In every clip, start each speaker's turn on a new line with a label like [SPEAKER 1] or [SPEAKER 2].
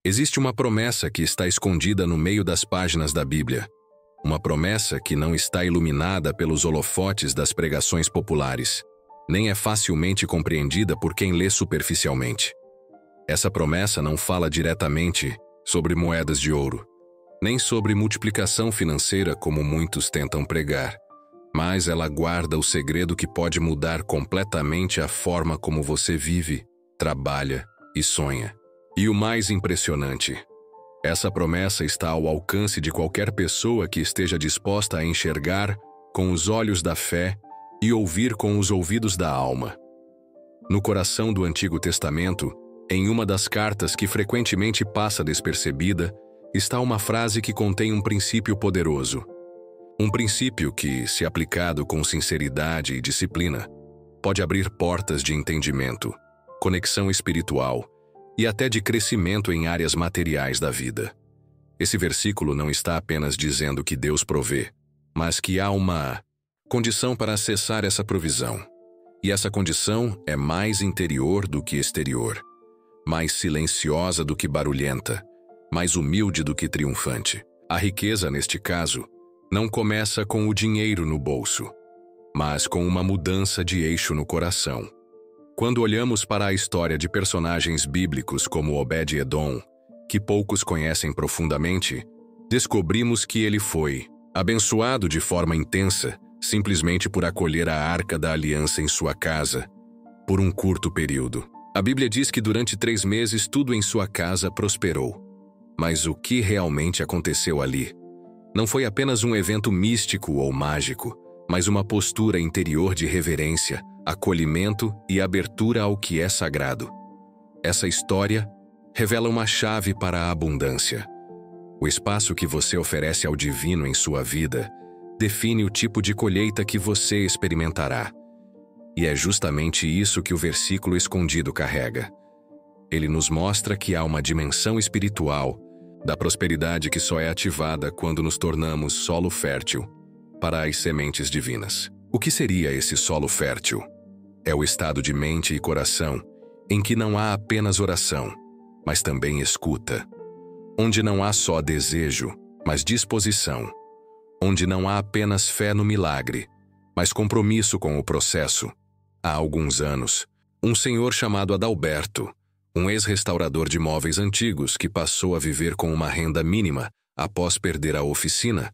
[SPEAKER 1] Existe uma promessa que está escondida no meio das páginas da Bíblia. Uma promessa que não está iluminada pelos holofotes das pregações populares, nem é facilmente compreendida por quem lê superficialmente. Essa promessa não fala diretamente sobre moedas de ouro, nem sobre multiplicação financeira como muitos tentam pregar, mas ela guarda o segredo que pode mudar completamente a forma como você vive, trabalha e sonha. E o mais impressionante, essa promessa está ao alcance de qualquer pessoa que esteja disposta a enxergar com os olhos da fé e ouvir com os ouvidos da alma. No coração do Antigo Testamento, em uma das cartas que frequentemente passa despercebida, está uma frase que contém um princípio poderoso. Um princípio que, se aplicado com sinceridade e disciplina, pode abrir portas de entendimento, conexão espiritual e até de crescimento em áreas materiais da vida. Esse versículo não está apenas dizendo que Deus provê, mas que há uma condição para acessar essa provisão. E essa condição é mais interior do que exterior, mais silenciosa do que barulhenta, mais humilde do que triunfante. A riqueza, neste caso, não começa com o dinheiro no bolso, mas com uma mudança de eixo no coração. Quando olhamos para a história de personagens bíblicos como Obed-Edom, que poucos conhecem profundamente, descobrimos que ele foi abençoado de forma intensa simplesmente por acolher a Arca da Aliança em sua casa por um curto período. A Bíblia diz que durante 3 meses tudo em sua casa prosperou. Mas o que realmente aconteceu ali? Não foi apenas um evento místico ou mágico, mas uma postura interior de reverência, acolhimento e abertura ao que é sagrado. Essa história revela uma chave para a abundância. O espaço que você oferece ao divino em sua vida define o tipo de colheita que você experimentará. E é justamente isso que o versículo escondido carrega. Ele nos mostra que há uma dimensão espiritual da prosperidade que só é ativada quando nos tornamos solo fértil para as sementes divinas. O que seria esse solo fértil? É o estado de mente e coração em que não há apenas oração, mas também escuta. Onde não há só desejo, mas disposição. Onde não há apenas fé no milagre, mas compromisso com o processo. Há alguns anos, um senhor chamado Adalberto, um ex-restaurador de móveis antigos que passou a viver com uma renda mínima após perder a oficina,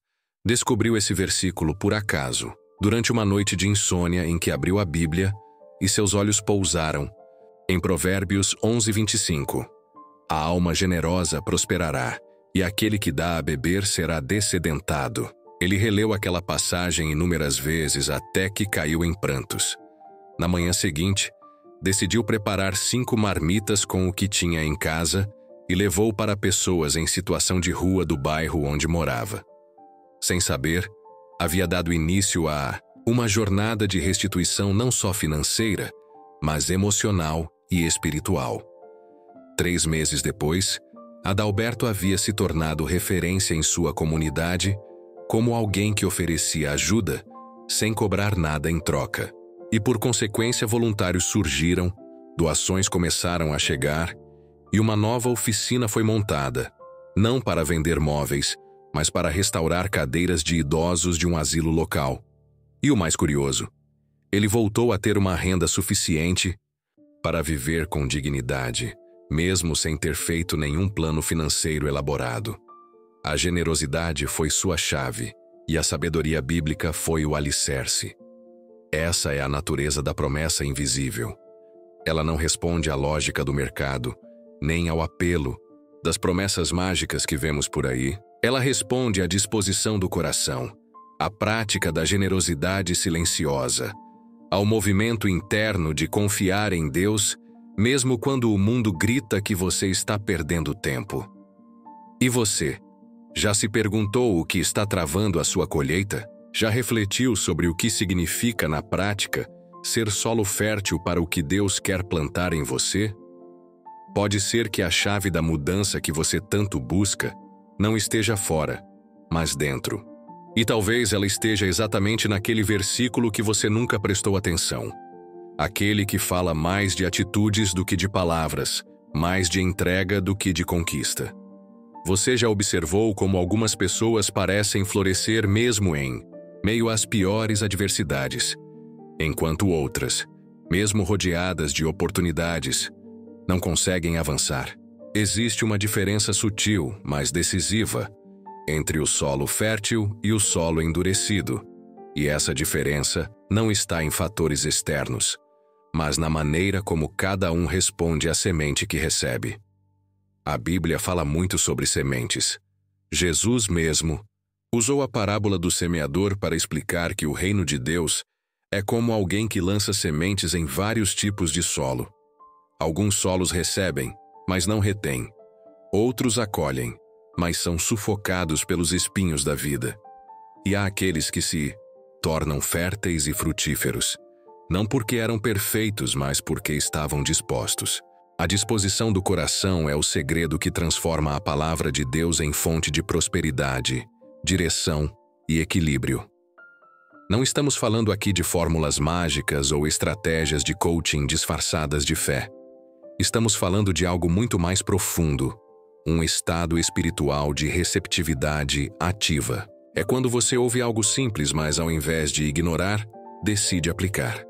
[SPEAKER 1] descobriu esse versículo por acaso, durante uma noite de insônia em que abriu a Bíblia e seus olhos pousaram em Provérbios 11:25. A alma generosa prosperará, e aquele que dá a beber será dessedentado. Ele releu aquela passagem inúmeras vezes até que caiu em prantos. Na manhã seguinte, decidiu preparar 5 marmitas com o que tinha em casa e levou para pessoas em situação de rua do bairro onde morava. Sem saber, havia dado início a uma jornada de restituição não só financeira, mas emocional e espiritual. 3 meses depois, Adalberto havia se tornado referência em sua comunidade como alguém que oferecia ajuda sem cobrar nada em troca. E por consequência voluntários surgiram, doações começaram a chegar e uma nova oficina foi montada, não para vender móveis, mas para restaurar cadeiras de idosos de um asilo local. E o mais curioso, ele voltou a ter uma renda suficiente para viver com dignidade, mesmo sem ter feito nenhum plano financeiro elaborado. A generosidade foi sua chave e a sabedoria bíblica foi o alicerce. Essa é a natureza da promessa invisível. Ela não responde à lógica do mercado, nem ao apelo das promessas mágicas que vemos por aí. Ela responde à disposição do coração, à prática da generosidade silenciosa, ao movimento interno de confiar em Deus, mesmo quando o mundo grita que você está perdendo tempo. E você, já se perguntou o que está travando a sua colheita? Já refletiu sobre o que significa na prática ser solo fértil para o que Deus quer plantar em você? Pode ser que a chave da mudança que você tanto busca não esteja fora, mas dentro. E talvez ela esteja exatamente naquele versículo que você nunca prestou atenção. Aquele que fala mais de atitudes do que de palavras, mais de entrega do que de conquista. Você já observou como algumas pessoas parecem florescer mesmo em meio às piores adversidades, enquanto outras, mesmo rodeadas de oportunidades, não conseguem avançar? Existe uma diferença sutil, mas decisiva, entre o solo fértil e o solo endurecido, e essa diferença não está em fatores externos, mas na maneira como cada um responde à semente que recebe. A Bíblia fala muito sobre sementes. Jesus mesmo usou a parábola do semeador para explicar que o reino de Deus é como alguém que lança sementes em vários tipos de solo. Alguns solos recebem, mas não retêm. Outros acolhem, mas são sufocados pelos espinhos da vida. E há aqueles que se tornam férteis e frutíferos, não porque eram perfeitos, mas porque estavam dispostos. A disposição do coração é o segredo que transforma a palavra de Deus em fonte de prosperidade, direção e equilíbrio. Não estamos falando aqui de fórmulas mágicas ou estratégias de coaching disfarçadas de fé. Estamos falando de algo muito mais profundo, um estado espiritual de receptividade ativa. É quando você ouve algo simples, mas ao invés de ignorar, decide aplicar.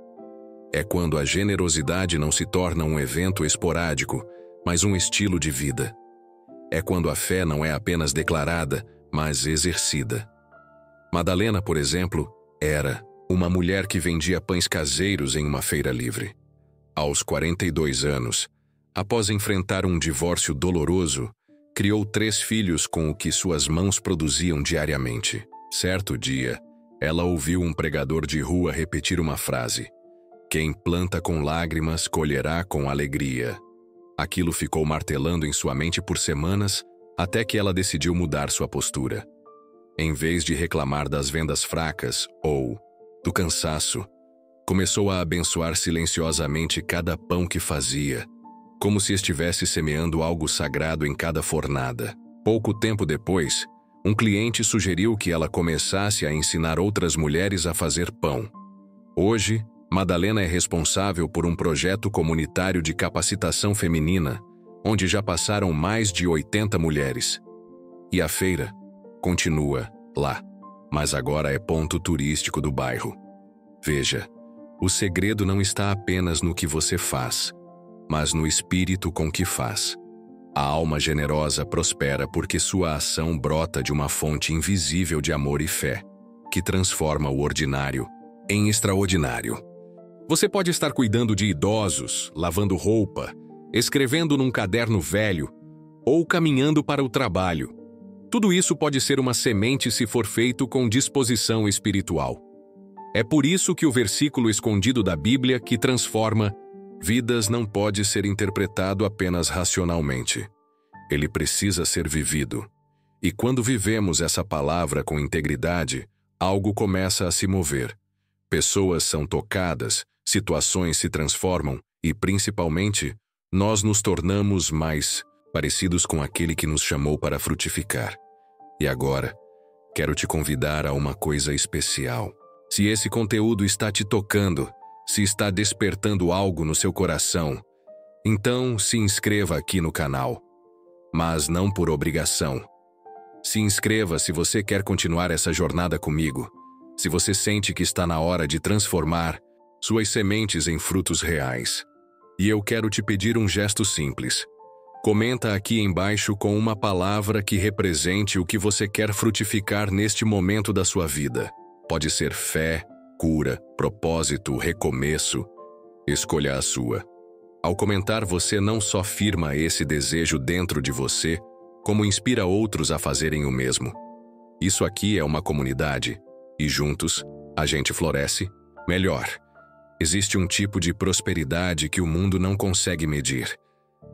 [SPEAKER 1] É quando a generosidade não se torna um evento esporádico, mas um estilo de vida. É quando a fé não é apenas declarada, mas exercida. Madalena, por exemplo, era uma mulher que vendia pães caseiros em uma feira livre. Aos 42 anos, após enfrentar um divórcio doloroso, criou 3 filhos com o que suas mãos produziam diariamente. Certo dia, ela ouviu um pregador de rua repetir uma frase: "Quem planta com lágrimas, colherá com alegria." Aquilo ficou martelando em sua mente por semanas, até que ela decidiu mudar sua postura. Em vez de reclamar das vendas fracas ou do cansaço, começou a abençoar silenciosamente cada pão que fazia, como se estivesse semeando algo sagrado em cada fornada. Pouco tempo depois, um cliente sugeriu que ela começasse a ensinar outras mulheres a fazer pão. Hoje, Madalena é responsável por um projeto comunitário de capacitação feminina, onde já passaram mais de 80 mulheres. E a feira continua lá, mas agora é ponto turístico do bairro. Veja, o segredo não está apenas no que você faz, mas no espírito com que faz. A alma generosa prospera porque sua ação brota de uma fonte invisível de amor e fé, que transforma o ordinário em extraordinário. Você pode estar cuidando de idosos, lavando roupa, escrevendo num caderno velho ou caminhando para o trabalho. Tudo isso pode ser uma semente se for feito com disposição espiritual. É por isso que o versículo escondido da Bíblia que transforma vidas não pode ser interpretado apenas racionalmente. Ele precisa ser vivido. E quando vivemos essa palavra com integridade, algo começa a se mover. Pessoas são tocadas, situações se transformam e, principalmente, nós nos tornamos mais parecidos com aquele que nos chamou para frutificar. E agora, quero te convidar a uma coisa especial. Se esse conteúdo está te tocando, se está despertando algo no seu coração, então se inscreva aqui no canal. Mas não por obrigação. Se inscreva se você quer continuar essa jornada comigo, se você sente que está na hora de transformar suas sementes em frutos reais. E eu quero te pedir um gesto simples. Comenta aqui embaixo com uma palavra que represente o que você quer frutificar neste momento da sua vida. Pode ser fé, cura, propósito, recomeço. Escolha a sua. Ao comentar, você não só firma esse desejo dentro de você, como inspira outros a fazerem o mesmo. Isso aqui é uma comunidade, e juntos, a gente floresce melhor. Existe um tipo de prosperidade que o mundo não consegue medir.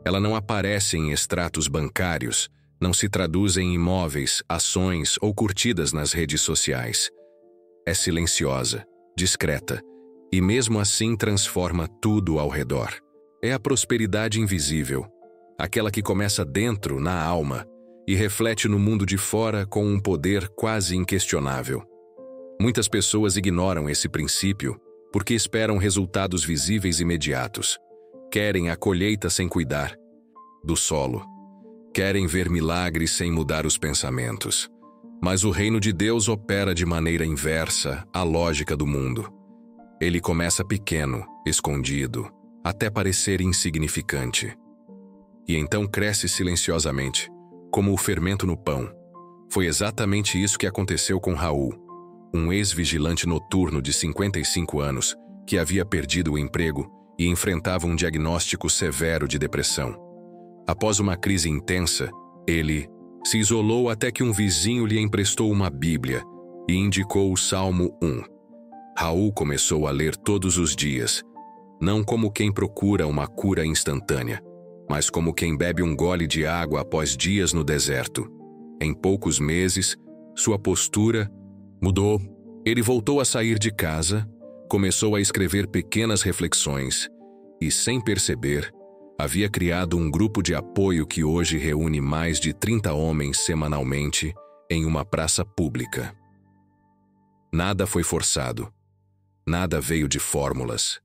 [SPEAKER 1] Ela não aparece em extratos bancários, não se traduz em imóveis, ações ou curtidas nas redes sociais. É silenciosa, discreta, e mesmo assim transforma tudo ao redor. É a prosperidade invisível, aquela que começa dentro, na alma, e reflete no mundo de fora com um poder quase inquestionável. Muitas pessoas ignoram esse princípio porque esperam resultados visíveis imediatos. Querem a colheita sem cuidar. do solo. Querem ver milagres sem mudar os pensamentos. Mas o reino de Deus opera de maneira inversa à lógica do mundo. Ele começa pequeno, escondido, até parecer insignificante. E então cresce silenciosamente, como o fermento no pão. Foi exatamente isso que aconteceu com Raul, um ex-vigilante noturno de 55 anos que havia perdido o emprego e enfrentava um diagnóstico severo de depressão. Após uma crise intensa, ele se isolou até que um vizinho lhe emprestou uma Bíblia e indicou o Salmo 1. Raul começou a ler todos os dias, não como quem procura uma cura instantânea, mas como quem bebe um gole de água após dias no deserto. Em poucos meses, sua postura mudou. Ele voltou a sair de casa, começou a escrever pequenas reflexões e, sem perceber, havia criado um grupo de apoio que hoje reúne mais de 30 homens semanalmente em uma praça pública. Nada foi forçado. Nada veio de fórmulas.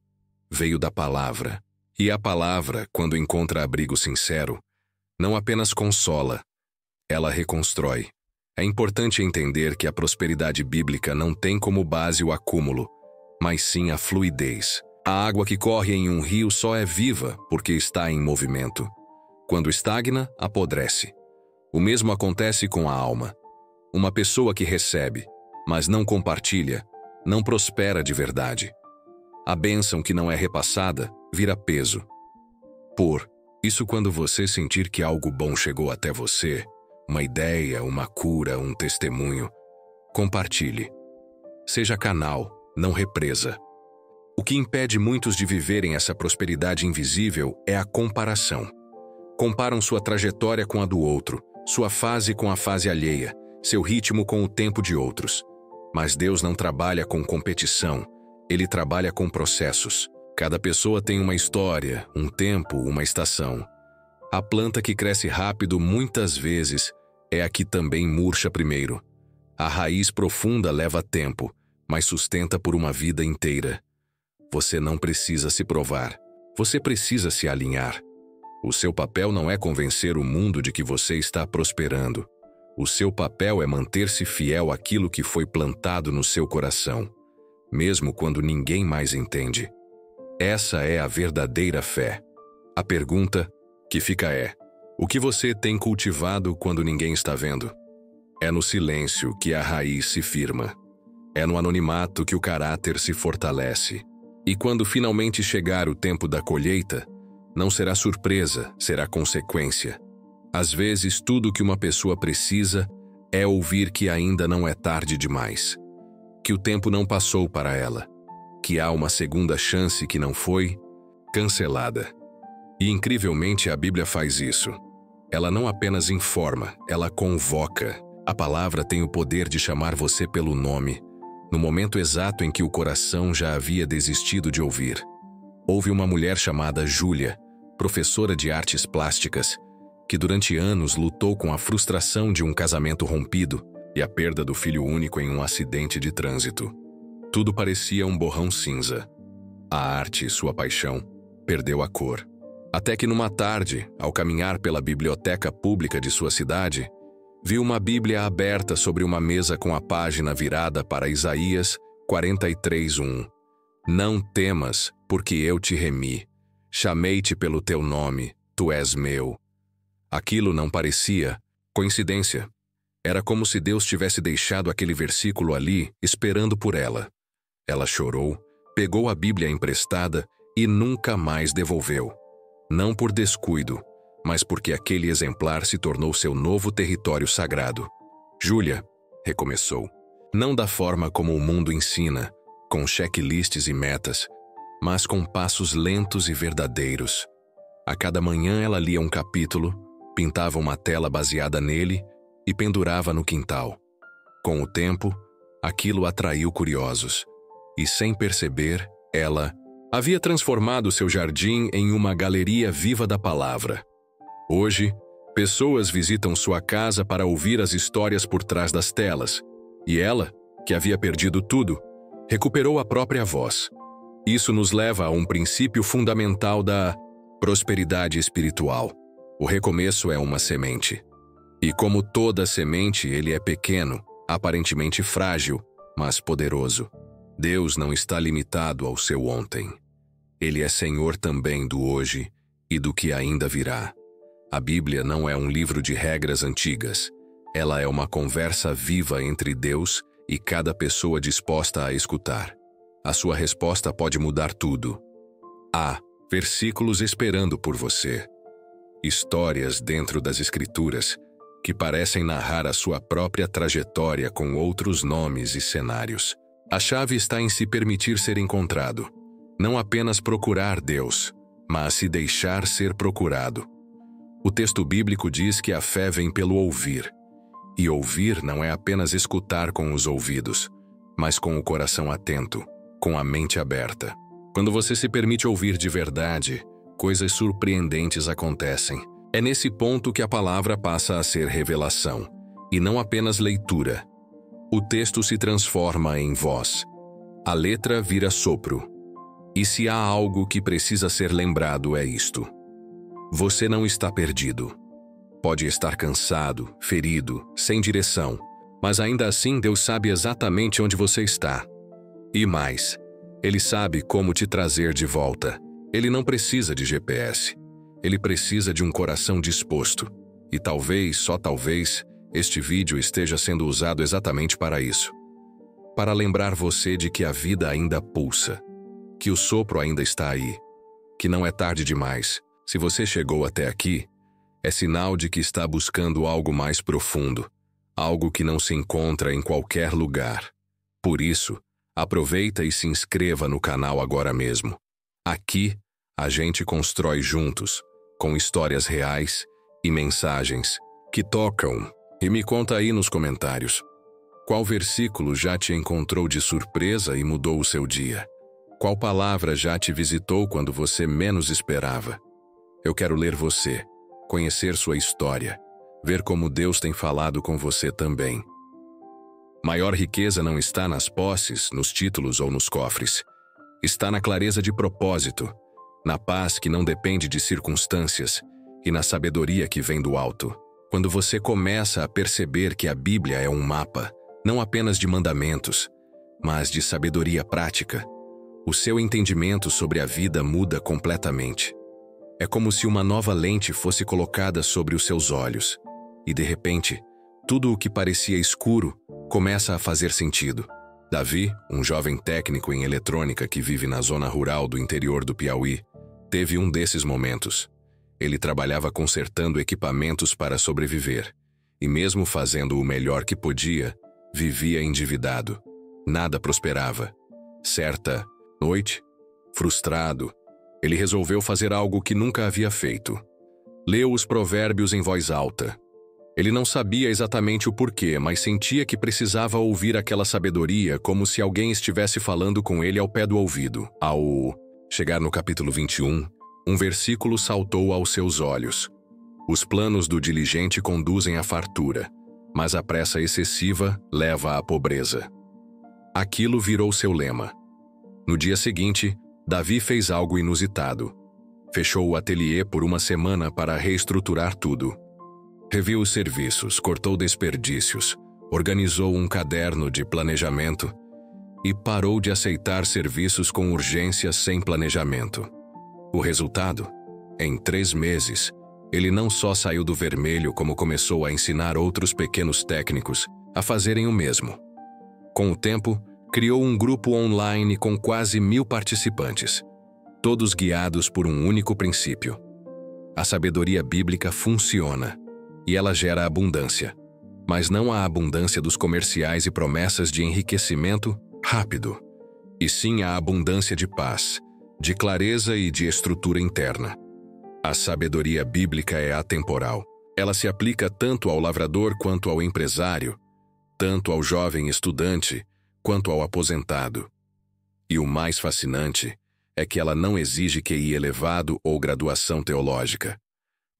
[SPEAKER 1] Veio da palavra. E a palavra, quando encontra abrigo sincero, não apenas consola, ela reconstrói. É importante entender que a prosperidade bíblica não tem como base o acúmulo, mas sim a fluidez. A água que corre em um rio só é viva porque está em movimento. Quando estagna, apodrece. O mesmo acontece com a alma. Uma pessoa que recebe, mas não compartilha, não prospera de verdade. A bênção que não é repassada vira peso. Por isso, quando você sentir que algo bom chegou até você, uma ideia, uma cura, um testemunho, compartilhe. Seja canal, não represa. O que impede muitos de viverem essa prosperidade invisível é a comparação. Comparam sua trajetória com a do outro, sua fase com a fase alheia, seu ritmo com o tempo de outros. Mas Deus não trabalha com competição, Ele trabalha com processos. Cada pessoa tem uma história, um tempo, uma estação. A planta que cresce rápido muitas vezes é a que também murcha primeiro. A raiz profunda leva tempo, mas sustenta por uma vida inteira. Você não precisa se provar, você precisa se alinhar. O seu papel não é convencer o mundo de que você está prosperando. O seu papel é manter-se fiel àquilo que foi plantado no seu coração, mesmo quando ninguém mais entende. Essa é a verdadeira fé. A pergunta que fica é: o que você tem cultivado quando ninguém está vendo? É no silêncio que a raiz se firma. É no anonimato que o caráter se fortalece. E quando finalmente chegar o tempo da colheita, não será surpresa, será consequência. Às vezes, tudo o que uma pessoa precisa é ouvir que ainda não é tarde demais, que o tempo não passou para ela, que há uma segunda chance que não foi cancelada. E incrivelmente a Bíblia faz isso. Ela não apenas informa, ela convoca. A palavra tem o poder de chamar você pelo nome, no momento exato em que o coração já havia desistido de ouvir. Houve uma mulher chamada Júlia, professora de artes plásticas, que durante anos lutou com a frustração de um casamento rompido e a perda do filho único em um acidente de trânsito. Tudo parecia um borrão cinza. A arte, sua paixão, perdeu a cor. Até que numa tarde, ao caminhar pela biblioteca pública de sua cidade, viu uma Bíblia aberta sobre uma mesa com a página virada para Isaías 43:1. Não temas, porque eu te remi. Chamei-te pelo teu nome, tu és meu. Aquilo não parecia coincidência. Era como se Deus tivesse deixado aquele versículo ali, esperando por ela. Ela chorou, pegou a Bíblia emprestada e nunca mais devolveu. Não por descuido, mas porque aquele exemplar se tornou seu novo território sagrado. Júlia, recomeçou, não da forma como o mundo ensina, com checklists e metas, mas com passos lentos e verdadeiros. A cada manhã ela lia um capítulo, pintava uma tela baseada nele e pendurava no quintal. Com o tempo, aquilo atraiu curiosos, e sem perceber, ela havia transformado seu jardim em uma galeria viva da palavra. Hoje, pessoas visitam sua casa para ouvir as histórias por trás das telas, e ela, que havia perdido tudo, recuperou a própria voz. Isso nos leva a um princípio fundamental da prosperidade espiritual. O recomeço é uma semente. E como toda semente, ele é pequeno, aparentemente frágil, mas poderoso. Deus não está limitado ao seu ontem. Ele é Senhor também do hoje e do que ainda virá. A Bíblia não é um livro de regras antigas. Ela é uma conversa viva entre Deus e cada pessoa disposta a escutar. A sua resposta pode mudar tudo. Há versículos esperando por você. Histórias dentro das Escrituras que parecem narrar a sua própria trajetória com outros nomes e cenários. A chave está em se permitir ser encontrado. Não apenas procurar Deus, mas se deixar ser procurado. O texto bíblico diz que a fé vem pelo ouvir. E ouvir não é apenas escutar com os ouvidos, mas com o coração atento, com a mente aberta. Quando você se permite ouvir de verdade, coisas surpreendentes acontecem. É nesse ponto que a palavra passa a ser revelação, e não apenas leitura. O texto se transforma em voz. A letra vira sopro. E se há algo que precisa ser lembrado é isto: você não está perdido. Pode estar cansado, ferido, sem direção, mas ainda assim Deus sabe exatamente onde você está. E mais, Ele sabe como te trazer de volta. Ele não precisa de GPS. Ele precisa de um coração disposto. E talvez, só talvez, este vídeo esteja sendo usado exatamente para isso. Para lembrar você de que a vida ainda pulsa, que o sopro ainda está aí, que não é tarde demais. Se você chegou até aqui, é sinal de que está buscando algo mais profundo, algo que não se encontra em qualquer lugar. Por isso, aproveita e se inscreva no canal agora mesmo. Aqui, a gente constrói juntos, com histórias reais e mensagens que tocam. E me conta aí nos comentários. Qual versículo já te encontrou de surpresa e mudou o seu dia? Qual palavra já te visitou quando você menos esperava? Eu quero ler você, conhecer sua história, ver como Deus tem falado com você também. Maior riqueza não está nas posses, nos títulos ou nos cofres. Está na clareza de propósito, na paz que não depende de circunstâncias e na sabedoria que vem do alto. Quando você começa a perceber que a Bíblia é um mapa, não apenas de mandamentos, mas de sabedoria prática, o seu entendimento sobre a vida muda completamente. É como se uma nova lente fosse colocada sobre os seus olhos, e de repente, tudo o que parecia escuro começa a fazer sentido. Davi, um jovem técnico em eletrônica que vive na zona rural do interior do Piauí, teve um desses momentos. Ele trabalhava consertando equipamentos para sobreviver, e mesmo fazendo o melhor que podia, vivia endividado. Nada prosperava. Certa noite, frustrado, ele resolveu fazer algo que nunca havia feito. Leu os provérbios em voz alta. Ele não sabia exatamente o porquê, mas sentia que precisava ouvir aquela sabedoria como se alguém estivesse falando com ele ao pé do ouvido. Ao chegar no capítulo 21, um versículo saltou aos seus olhos. Os planos do diligente conduzem à fartura, mas a pressa excessiva leva à pobreza. Aquilo virou seu lema. No dia seguinte, Davi fez algo inusitado. Fechou o ateliê por uma semana para reestruturar tudo. Reviu os serviços, cortou desperdícios, organizou um caderno de planejamento e parou de aceitar serviços com urgência sem planejamento. O resultado? Em 3 meses, ele não só saiu do vermelho, como começou a ensinar outros pequenos técnicos a fazerem o mesmo. Com o tempo, criou um grupo online com quase 1000 participantes, todos guiados por um único princípio. A sabedoria bíblica funciona, e ela gera abundância, mas não a abundância dos comerciais e promessas de enriquecimento rápido, e sim a abundância de paz, de clareza e de estrutura interna. A sabedoria bíblica é atemporal. Ela se aplica tanto ao lavrador quanto ao empresário, tanto ao jovem estudante quanto ao aposentado. E o mais fascinante é que ela não exige QI elevado ou graduação teológica.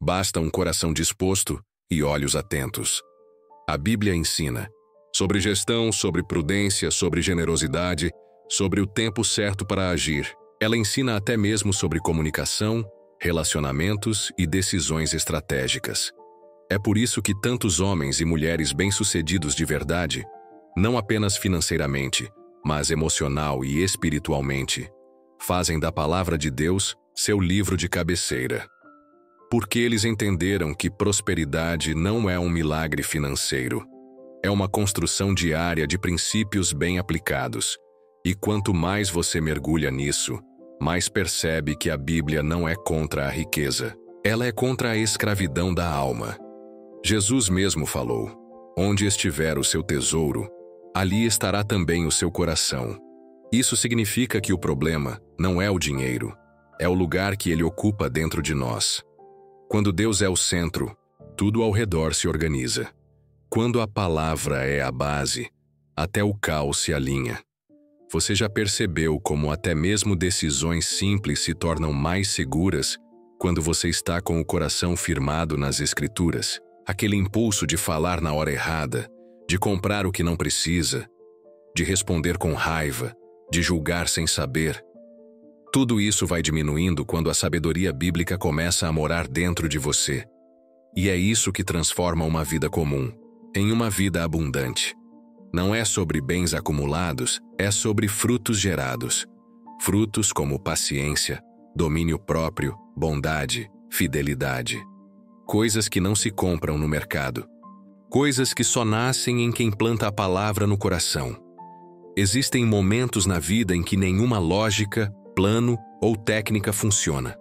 [SPEAKER 1] Basta um coração disposto e olhos atentos. A Bíblia ensina sobre gestão, sobre prudência, sobre generosidade, sobre o tempo certo para agir. Ela ensina até mesmo sobre comunicação, relacionamentos e decisões estratégicas. É por isso que tantos homens e mulheres bem-sucedidos de verdade, não apenas financeiramente, mas emocional e espiritualmente, fazem da Palavra de Deus seu livro de cabeceira. Porque eles entenderam que prosperidade não é um milagre financeiro. É uma construção diária de princípios bem aplicados. E quanto mais você mergulha nisso, mais percebe que a Bíblia não é contra a riqueza. Ela é contra a escravidão da alma. Jesus mesmo falou: onde estiver o seu tesouro, ali estará também o seu coração. Isso significa que o problema não é o dinheiro, é o lugar que ele ocupa dentro de nós. Quando Deus é o centro, tudo ao redor se organiza. Quando a palavra é a base, até o caos se alinha. Você já percebeu como até mesmo decisões simples se tornam mais seguras quando você está com o coração firmado nas Escrituras? Aquele impulso de falar na hora errada, de comprar o que não precisa, de responder com raiva, de julgar sem saber. Tudo isso vai diminuindo quando a sabedoria bíblica começa a morar dentro de você. E é isso que transforma uma vida comum em uma vida abundante. Não é sobre bens acumulados, é sobre frutos gerados. Frutos como paciência, domínio próprio, bondade, fidelidade. Coisas que não se compram no mercado. Coisas que só nascem em quem planta a palavra no coração. Existem momentos na vida em que nenhuma lógica, plano ou técnica funciona.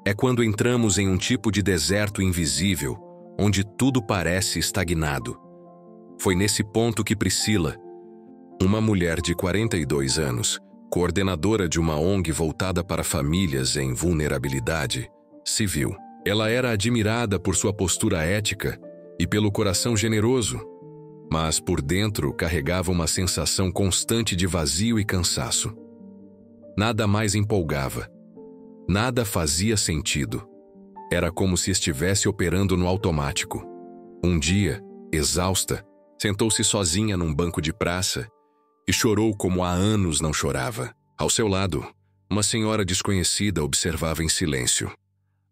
[SPEAKER 1] É quando entramos em um tipo de deserto invisível, onde tudo parece estagnado. Foi nesse ponto que Priscila, uma mulher de 42 anos, coordenadora de uma ONG voltada para famílias em vulnerabilidade, se viu. Ela era admirada por sua postura ética e pelo coração generoso, mas por dentro carregava uma sensação constante de vazio e cansaço. Nada mais empolgava. Nada fazia sentido. Era como se estivesse operando no automático. Um dia, exausta, sentou-se sozinha num banco de praça e chorou como há anos não chorava. Ao seu lado, uma senhora desconhecida observava em silêncio.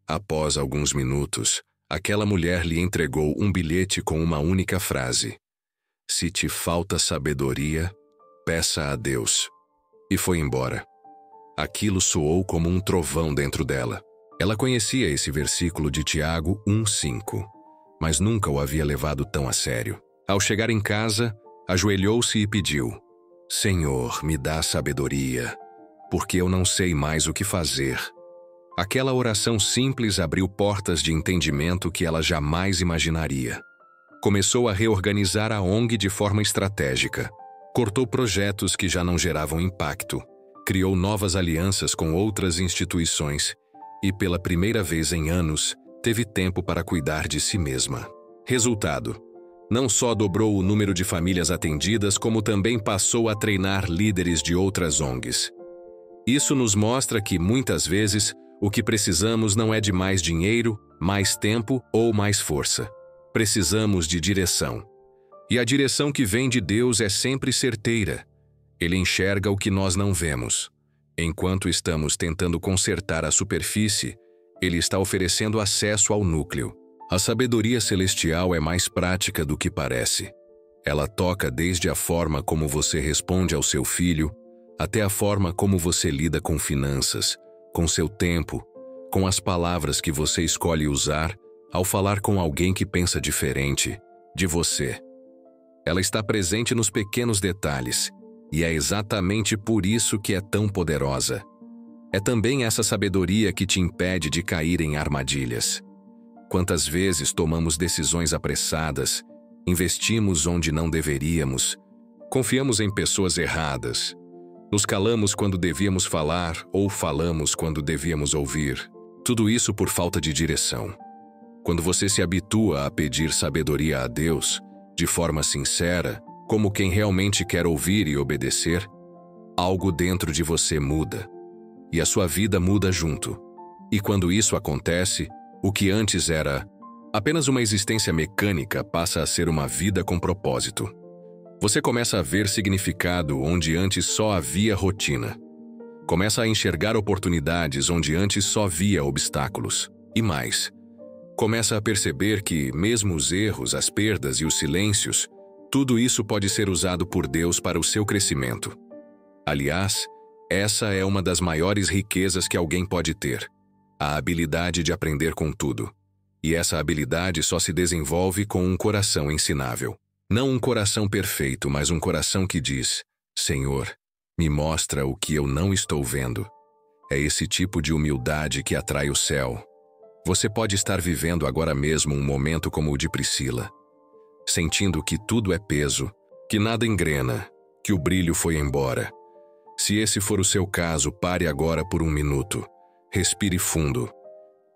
[SPEAKER 1] Após alguns minutos, aquela mulher lhe entregou um bilhete com uma única frase: "Se te falta sabedoria, peça a Deus." E foi embora. Aquilo soou como um trovão dentro dela. Ela conhecia esse versículo de Tiago 1:5, mas nunca o havia levado tão a sério. Ao chegar em casa, ajoelhou-se e pediu: "Senhor, me dá sabedoria, porque eu não sei mais o que fazer." Aquela oração simples abriu portas de entendimento que ela jamais imaginaria. Começou a reorganizar a ONG de forma estratégica. Cortou projetos que já não geravam impacto. Criou novas alianças com outras instituições e, pela primeira vez em anos, teve tempo para cuidar de si mesma. Resultado: não só dobrou o número de famílias atendidas, como também passou a treinar líderes de outras ONGs. Isso nos mostra que, muitas vezes, o que precisamos não é de mais dinheiro, mais tempo ou mais força. Precisamos de direção. E a direção que vem de Deus é sempre certeira. Ele enxerga o que nós não vemos. Enquanto estamos tentando consertar a superfície, ele está oferecendo acesso ao núcleo. A sabedoria celestial é mais prática do que parece. Ela toca desde a forma como você responde ao seu filho, até a forma como você lida com finanças, com seu tempo, com as palavras que você escolhe usar ao falar com alguém que pensa diferente de você. Ela está presente nos pequenos detalhes, e é exatamente por isso que é tão poderosa. É também essa sabedoria que te impede de cair em armadilhas. Quantas vezes tomamos decisões apressadas, investimos onde não deveríamos, confiamos em pessoas erradas, nos calamos quando devíamos falar ou falamos quando devíamos ouvir. Tudo isso por falta de direção. Quando você se habitua a pedir sabedoria a Deus, de forma sincera, como quem realmente quer ouvir e obedecer, algo dentro de você muda. E a sua vida muda junto. E quando isso acontece, o que antes era apenas uma existência mecânica passa a ser uma vida com propósito. Você começa a ver significado onde antes só havia rotina. Começa a enxergar oportunidades onde antes só via obstáculos. E mais, começa a perceber que, mesmo os erros, as perdas e os silêncios, tudo isso pode ser usado por Deus para o seu crescimento. Aliás, essa é uma das maiores riquezas que alguém pode ter: a habilidade de aprender com tudo. E essa habilidade só se desenvolve com um coração ensinável. Não um coração perfeito, mas um coração que diz: Senhor, me mostra o que eu não estou vendo. É esse tipo de humildade que atrai o céu. Você pode estar vivendo agora mesmo um momento como o de Priscila, sentindo que tudo é peso, que nada engrena, que o brilho foi embora. Se esse for o seu caso, pare agora por um minuto, respire fundo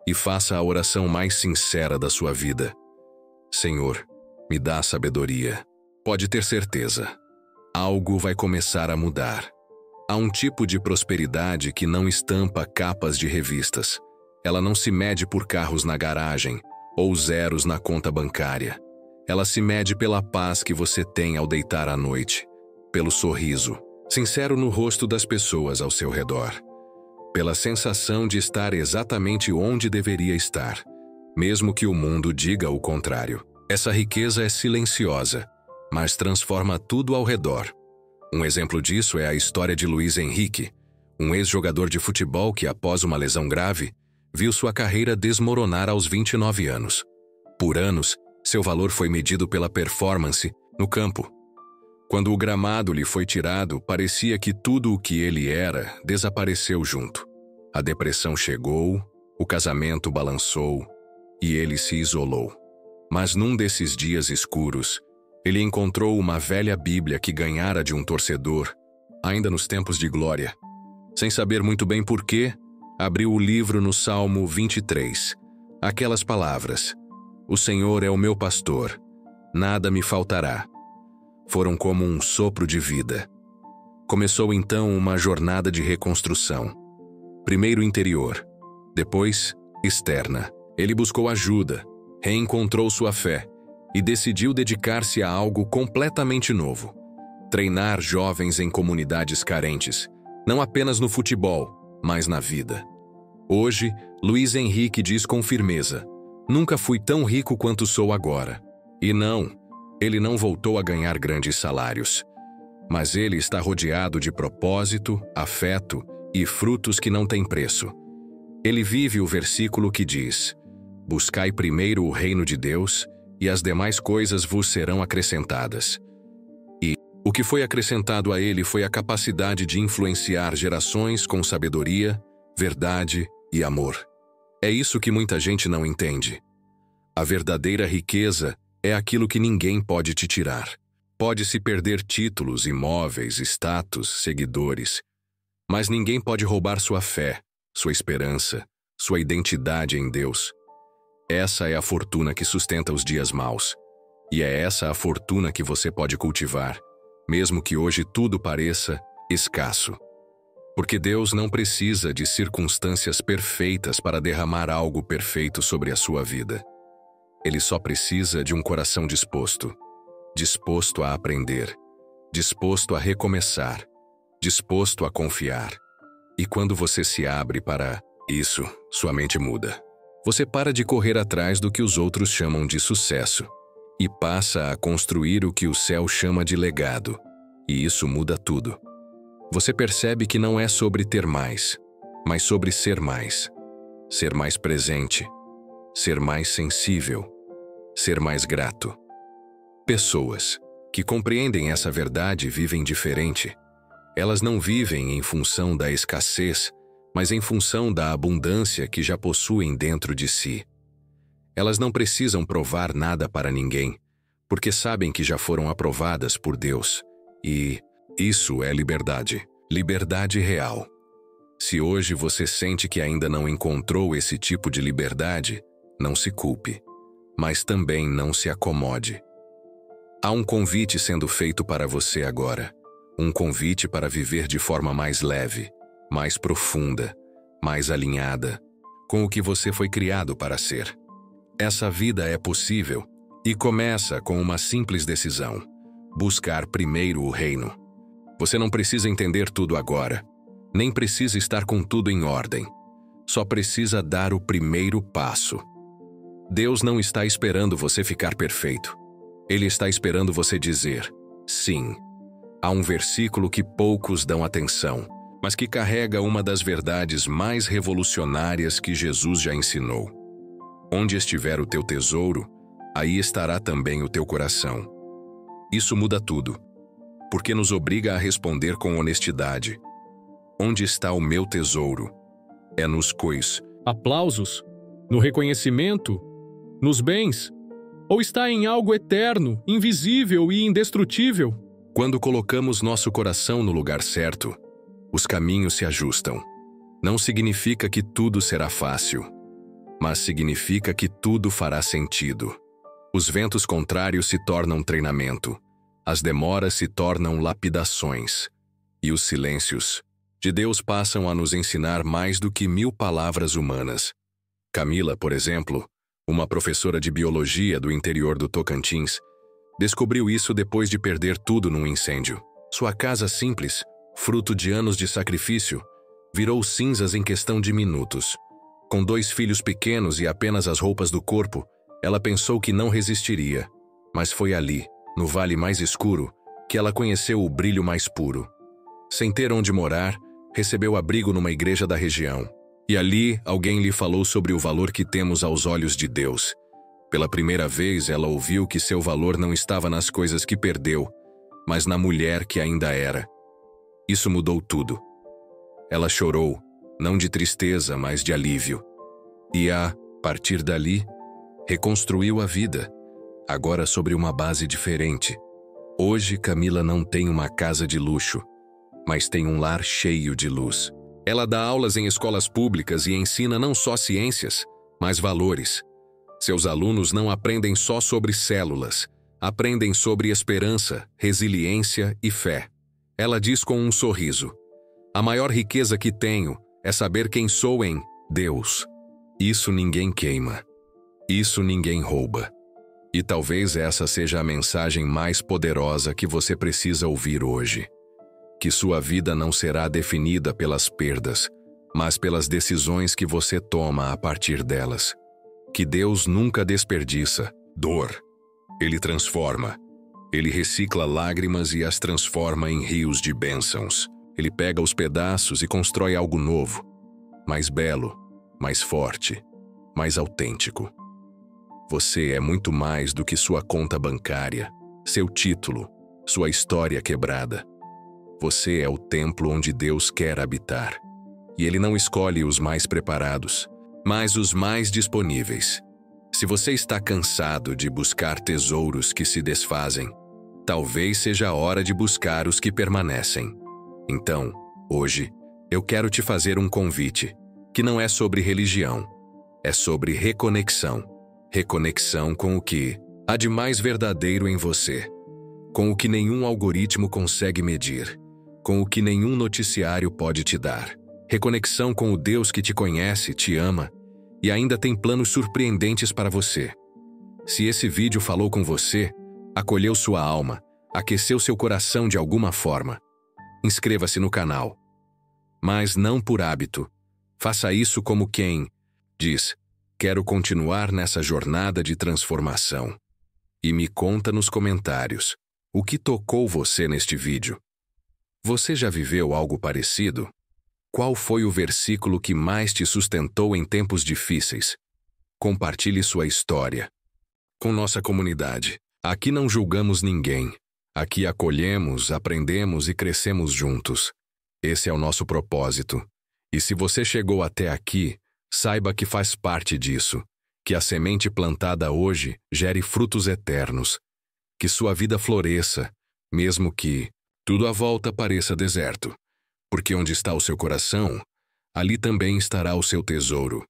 [SPEAKER 1] e faça a oração mais sincera da sua vida. Senhor, me dá sabedoria. Pode ter certeza, algo vai começar a mudar. Há um tipo de prosperidade que não estampa capas de revistas. Ela não se mede por carros na garagem ou zeros na conta bancária. Ela se mede pela paz que você tem ao deitar à noite, pelo sorriso sincero no rosto das pessoas ao seu redor, pela sensação de estar exatamente onde deveria estar, mesmo que o mundo diga o contrário. Essa riqueza é silenciosa, mas transforma tudo ao redor. Um exemplo disso é a história de Luís Henrique, um ex-jogador de futebol que, após uma lesão grave, viu sua carreira desmoronar aos 29 anos. Por anos, seu valor foi medido pela performance no campo. Quando o gramado lhe foi tirado, parecia que tudo o que ele era desapareceu junto. A depressão chegou, o casamento balançou e ele se isolou. Mas num desses dias escuros, ele encontrou uma velha Bíblia que ganhara de um torcedor, ainda nos tempos de glória. Sem saber muito bem porquê, abriu o livro no Salmo 23. Aquelas palavras: O Senhor é o meu pastor, nada me faltará. Foram como um sopro de vida. Começou então uma jornada de reconstrução. Primeiro interior, depois externa. Ele buscou ajuda, reencontrou sua fé e decidiu dedicar-se a algo completamente novo: treinar jovens em comunidades carentes, não apenas no futebol, mas na vida. Hoje, Luís Henrique diz com firmeza: nunca fui tão rico quanto sou agora. E não, ele não voltou a ganhar grandes salários. Mas ele está rodeado de propósito, afeto e frutos que não têm preço. Ele vive o versículo que diz: buscai primeiro o reino de Deus e as demais coisas vos serão acrescentadas. E o que foi acrescentado a ele foi a capacidade de influenciar gerações com sabedoria, verdade e amor. É isso que muita gente não entende. A verdadeira riqueza é aquilo que ninguém pode te tirar. Pode-se perder títulos, imóveis, status, seguidores, mas ninguém pode roubar sua fé, sua esperança, sua identidade em Deus. Essa é a fortuna que sustenta os dias maus. E é essa a fortuna que você pode cultivar, mesmo que hoje tudo pareça escasso. Porque Deus não precisa de circunstâncias perfeitas para derramar algo perfeito sobre a sua vida. Ele só precisa de um coração disposto. Disposto a aprender. Disposto a recomeçar. Disposto a confiar. E quando você se abre para isso, sua mente muda. Você para de correr atrás do que os outros chamam de sucesso e passa a construir o que o céu chama de legado. E isso muda tudo. Você percebe que não é sobre ter mais, mas sobre ser mais. Ser mais presente. Ser mais sensível. Ser mais grato. Pessoas que compreendem essa verdade vivem diferente. Elas não vivem em função da escassez, mas em função da abundância que já possuem dentro de si. Elas não precisam provar nada para ninguém, porque sabem que já foram aprovadas por Deus. E isso é liberdade. Liberdade real. Se hoje você sente que ainda não encontrou esse tipo de liberdade, não se culpe, mas também não se acomode. Há um convite sendo feito para você agora. Um convite para viver de forma mais leve, mais profunda, mais alinhada, com o que você foi criado para ser. Essa vida é possível e começa com uma simples decisão: buscar primeiro o reino. Você não precisa entender tudo agora. Nem precisa estar com tudo em ordem. Só precisa dar o primeiro passo. Deus não está esperando você ficar perfeito. Ele está esperando você dizer sim. Há um versículo que poucos dão atenção, mas que carrega uma das verdades mais revolucionárias que Jesus já ensinou. Onde estiver o teu tesouro, aí estará também o teu coração. Isso muda tudo, porque nos obriga a responder com honestidade. Onde está o meu tesouro? É nos cois.
[SPEAKER 2] Aplausos? No reconhecimento? Nos bens? Ou está em algo eterno, invisível e indestrutível?
[SPEAKER 1] Quando colocamos nosso coração no lugar certo, os caminhos se ajustam. Não significa que tudo será fácil, mas significa que tudo fará sentido. Os ventos contrários se tornam treinamento, as demoras se tornam lapidações, e os silêncios de Deus passam a nos ensinar mais do que 1000 palavras humanas. Camila, por exemplo, uma professora de biologia do interior do Tocantins, descobriu isso depois de perder tudo num incêndio. Sua casa simples, fruto de anos de sacrifício, virou cinzas em questão de minutos. Com 2 filhos pequenos e apenas as roupas do corpo, ela pensou que não resistiria. Mas foi ali, no vale mais escuro, que ela conheceu o brilho mais puro. Sem ter onde morar, recebeu abrigo numa igreja da região. E ali, alguém lhe falou sobre o valor que temos aos olhos de Deus. Pela primeira vez, ela ouviu que seu valor não estava nas coisas que perdeu, mas na mulher que ainda era. Isso mudou tudo. Ela chorou, não de tristeza, mas de alívio. E a partir dali, reconstruiu a vida, agora sobre uma base diferente. Hoje, Camila não tem uma casa de luxo, mas tem um lar cheio de luz. Ela dá aulas em escolas públicas e ensina não só ciências, mas valores. Seus alunos não aprendem só sobre células, aprendem sobre esperança, resiliência e fé. Ela diz com um sorriso: a maior riqueza que tenho é saber quem sou em Deus. Isso ninguém queima. Isso ninguém rouba. E talvez essa seja a mensagem mais poderosa que você precisa ouvir hoje. Que sua vida não será definida pelas perdas, mas pelas decisões que você toma a partir delas. Que Deus nunca desperdiça dor. Ele transforma. Ele recicla lágrimas e as transforma em rios de bênçãos. Ele pega os pedaços e constrói algo novo, mais belo, mais forte, mais autêntico. Você é muito mais do que sua conta bancária, seu título, sua história quebrada. Você é o templo onde Deus quer habitar. E Ele não escolhe os mais preparados, mas os mais disponíveis. Se você está cansado de buscar tesouros que se desfazem, talvez seja a hora de buscar os que permanecem. Então, hoje, eu quero te fazer um convite, que não é sobre religião, é sobre reconexão. Reconexão com o que há de mais verdadeiro em você, com o que nenhum algoritmo consegue medir, com o que nenhum noticiário pode te dar. Reconexão com o Deus que te conhece, te ama e ainda tem planos surpreendentes para você. Se esse vídeo falou com você, acolheu sua alma, aqueceu seu coração de alguma forma, inscreva-se no canal. Mas não por hábito. Faça isso como quem diz: quero continuar nessa jornada de transformação. E me conta nos comentários o que tocou você neste vídeo. Você já viveu algo parecido? Qual foi o versículo que mais te sustentou em tempos difíceis? Compartilhe sua história com nossa comunidade. Aqui não julgamos ninguém. Aqui acolhemos, aprendemos e crescemos juntos. Esse é o nosso propósito. E se você chegou até aqui, saiba que faz parte disso. Que a semente plantada hoje gere frutos eternos. Que sua vida floresça, mesmo que tudo à volta pareça deserto. Porque onde está o seu coração, ali também estará o seu tesouro.